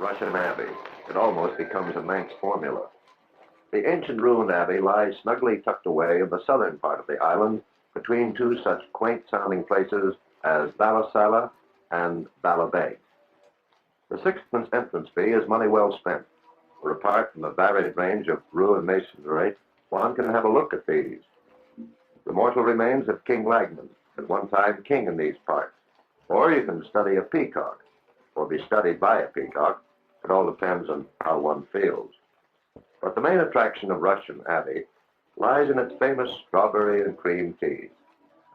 Russian Abbey. It almost becomes a Manx formula. The ancient ruined abbey lies snugly tucked away in the southern part of the island between two such quaint-sounding places as Ballasalla and Ballabeg. The sixpence entrance fee is money well spent, for apart from the varied range of ruined masonry, one can have a look at these. The mortal remains of King Lagman, at one time king in these parts. Or you can study a peacock, or be studied by a peacock. It all depends on how one feels. But the main attraction of Russian Abbey lies in its famous strawberry and cream teas.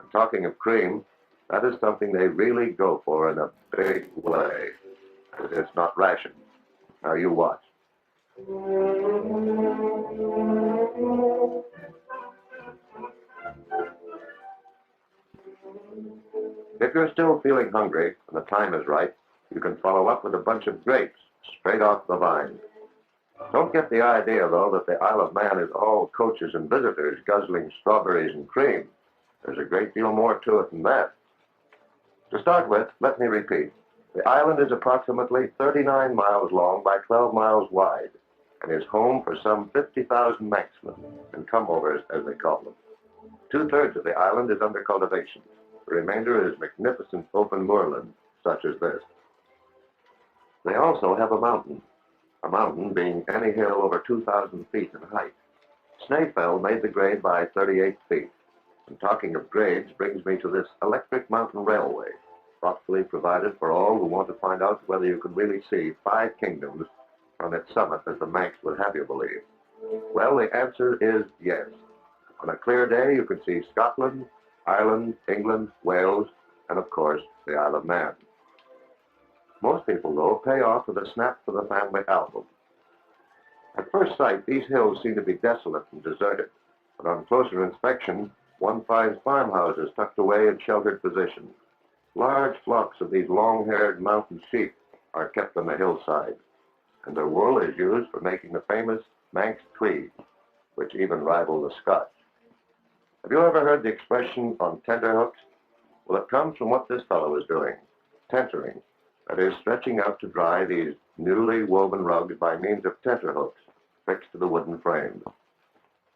And talking of cream, that is something they really go for in a big way. It's not rationed. Now you watch. If you're still feeling hungry and the time is right, you can follow up with a bunch of grapes straight off the vine. Don't get the idea, though, that the Isle of Man is all coaches and visitors guzzling strawberries and cream. There's a great deal more to it than that. To start with, let me repeat. The island is approximately 39 miles long by 12 miles wide and is home for some 50,000 Manxmen, and come-overs, as they call them. Two-thirds of the island is under cultivation. The remainder is magnificent open moorland, such as this. They also have a mountain being any hill over 2,000 feet in height. Snaefell made the grade by 38 feet. And talking of grades brings me to this electric mountain railway, thoughtfully provided for all who want to find out whether you can really see 5 kingdoms from its summit, as the Manx would have you believe. Well, the answer is yes. On a clear day, you can see Scotland, Ireland, England, Wales, and of course, the Isle of Man. Most people, though, pay off with a snap for the family album. At first sight, these hills seem to be desolate and deserted, but on closer inspection, one finds farmhouses tucked away in sheltered positions. Large flocks of these long-haired mountain sheep are kept on the hillside, and their wool is used for making the famous Manx tweed, which even rival the Scotch. Have you ever heard the expression on tenterhooks? Well, it comes from what this fellow is doing, tentering. That is, stretching out to dry these newly woven rugs by means of tenterhooks fixed to the wooden frames.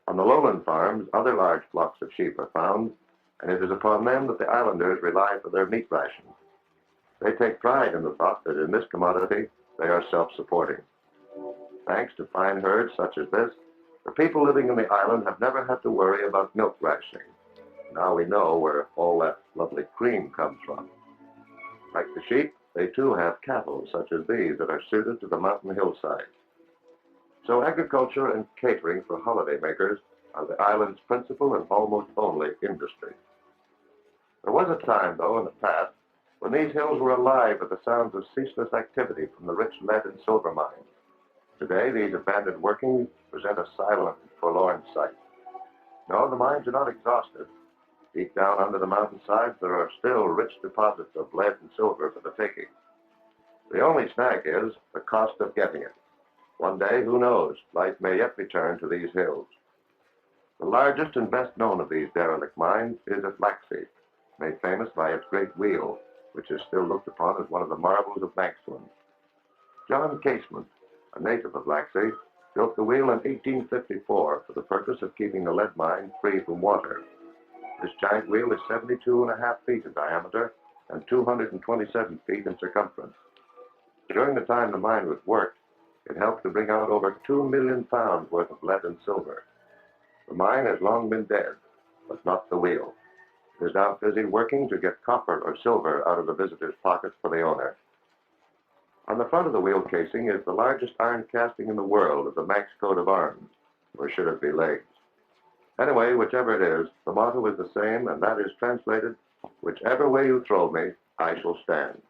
On the lowland farms, other large flocks of sheep are found, and it is upon them that the islanders rely for their meat rations. They take pride in the thought that in this commodity they are self-supporting. Thanks to fine herds such as this, the people living in the island have never had to worry about milk rationing. Now we know where all that lovely cream comes from. Like the sheep, they too have cattle such as these that are suited to the mountain hillsides. So agriculture and catering for holidaymakers are the island's principal and almost only industry. There was a time, though, in the past, when these hills were alive with the sounds of ceaseless activity from the rich lead and silver mines. Today, these abandoned workings present a silent and forlorn sight. No, the mines are not exhausted. Deep down under the mountainsides, there are still rich deposits of lead and silver for the taking. The only snag is the cost of getting it. One day, who knows, life may yet return to these hills. The largest and best known of these derelict mines is at Laxey, made famous by its great wheel, which is still looked upon as one of the marvels of Manxland. John Casement, a native of Laxey, built the wheel in 1854 for the purpose of keeping the lead mine free from water. This giant wheel is 72.5 feet in diameter and 227 feet in circumference. During the time the mine was worked, it helped to bring out over 2 million pounds worth of lead and silver. The mine has long been dead, but not the wheel. It is now busy working to get copper or silver out of the visitor's pockets for the owner. On the front of the wheel casing is the largest iron casting in the world of the Manx coat of arms, or should it be legs. Anyway, whichever it is, the motto is the same, and that is translated, "Whichever way you throw me, I shall stand."